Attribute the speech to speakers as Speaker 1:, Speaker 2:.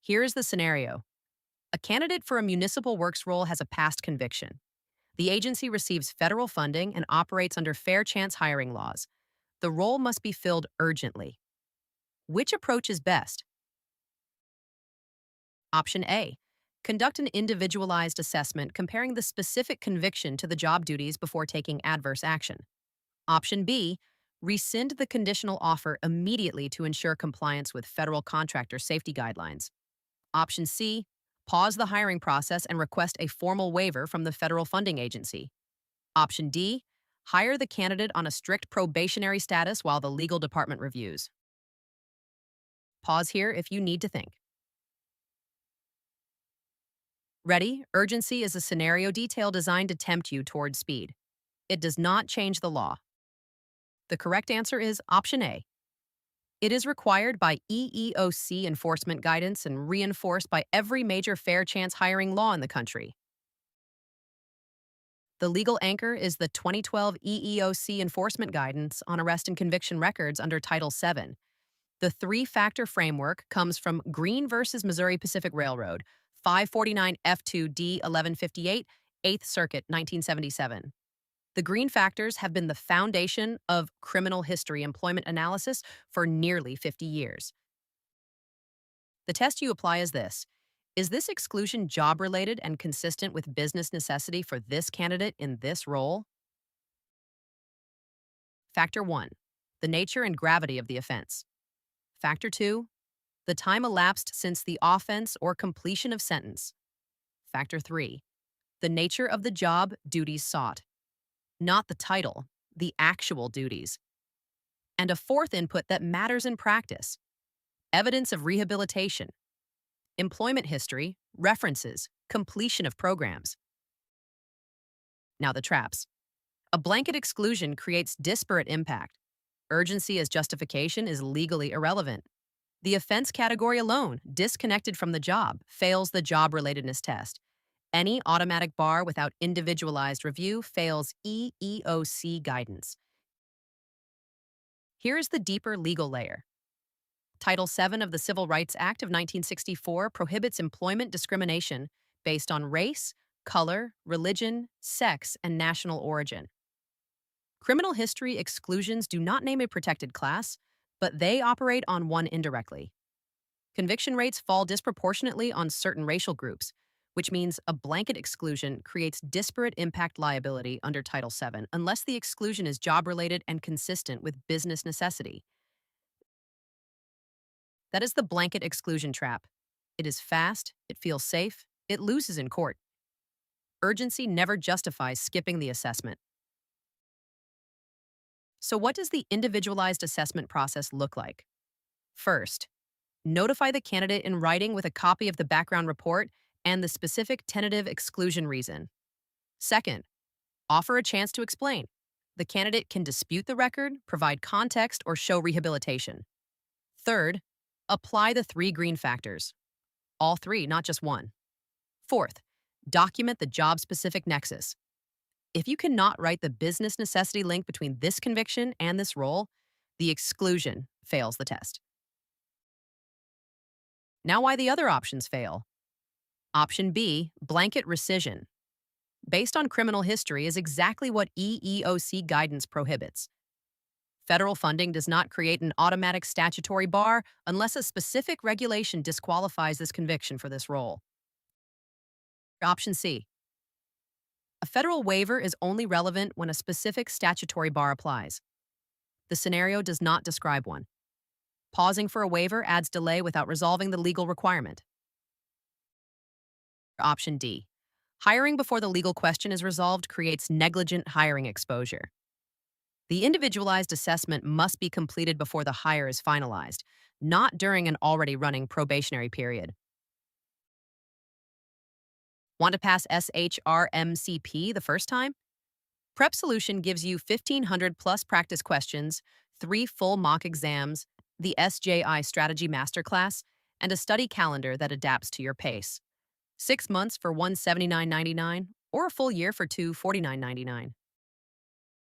Speaker 1: Here is the scenario. A candidate for a municipal works role has a past conviction. The agency receives federal funding and operates under fair chance hiring laws. The role must be filled urgently. Which approach is best? Option A. Conduct an individualized assessment comparing the specific conviction to the job duties before taking adverse action. Option B. Rescind the conditional offer immediately to ensure compliance with federal contractor safety guidelines. Option C. Pause the hiring process and request a formal waiver from the federal funding agency. Option D. Hire the candidate on a strict probationary status while the legal department reviews. Pause here if you need to think. Ready? Urgency is a scenario detail designed to tempt you toward speed. It does not change the law. The correct answer is option A. It is required by EEOC enforcement guidance and reinforced by every major fair chance hiring law in the country. The legal anchor is the 2012 EEOC enforcement guidance on arrest and conviction records under Title VII. The three-factor framework comes from Green versus Missouri Pacific Railroad, 549 F2D 1158, 8th Circuit, 1977. The green factors have been the foundation of criminal history employment analysis for nearly 50 years. The test you apply is this. Is this exclusion job-related and consistent with business necessity for this candidate in this role? Factor 1. The nature and gravity of the offense. Factor 2. The time elapsed since the offense or completion of sentence. Factor 3. The nature of the job duties sought. Not the title, the actual duties. And a fourth input that matters in practice. Evidence of rehabilitation. Employment history, references, completion of programs. Now the traps. A blanket exclusion creates disparate impact. Urgency as justification is legally irrelevant. The offense category alone, disconnected from the job, fails the job-relatedness test. Any automatic bar without individualized review fails EEOC guidance. Here is the deeper legal layer. Title VII of the Civil Rights Act of 1964 prohibits employment discrimination based on race, color, religion, sex, and national origin. Criminal history exclusions do not name a protected class, but they operate on one indirectly. Conviction rates fall disproportionately on certain racial groups, which means a blanket exclusion creates disparate impact liability under Title VII unless the exclusion is job-related and consistent with business necessity. That is the blanket exclusion trap. It is fast, it feels safe, it loses in court. Urgency never justifies skipping the assessment. So what does the individualized assessment process look like? First, notify the candidate in writing with a copy of the background report and the specific tentative exclusion reason. Second, offer a chance to explain. The candidate can dispute the record, provide context, or show rehabilitation. Third, apply the three green factors. All three, not just one. Fourth, document the job-specific nexus. If you cannot write the business necessity link between this conviction and this role, the exclusion fails the test. Now why the other options fail? Option B, blanket rescission. Based on criminal history is exactly what EEOC guidance prohibits. Federal funding does not create an automatic statutory bar unless a specific regulation disqualifies this conviction for this role. Option C. A federal waiver is only relevant when a specific statutory bar applies. The scenario does not describe one. Pausing for a waiver adds delay without resolving the legal requirement. Option D. Hiring before the legal question is resolved creates negligent hiring exposure. The individualized assessment must be completed before the hire is finalized, not during an already running probationary period. Want to pass SHRM-CP the first time? Prep Solution gives you 1,500 plus practice questions, 3 full mock exams, the SJI Strategy Masterclass, and a study calendar that adapts to your pace. 6 months for $179.99 or a full year for $249.99.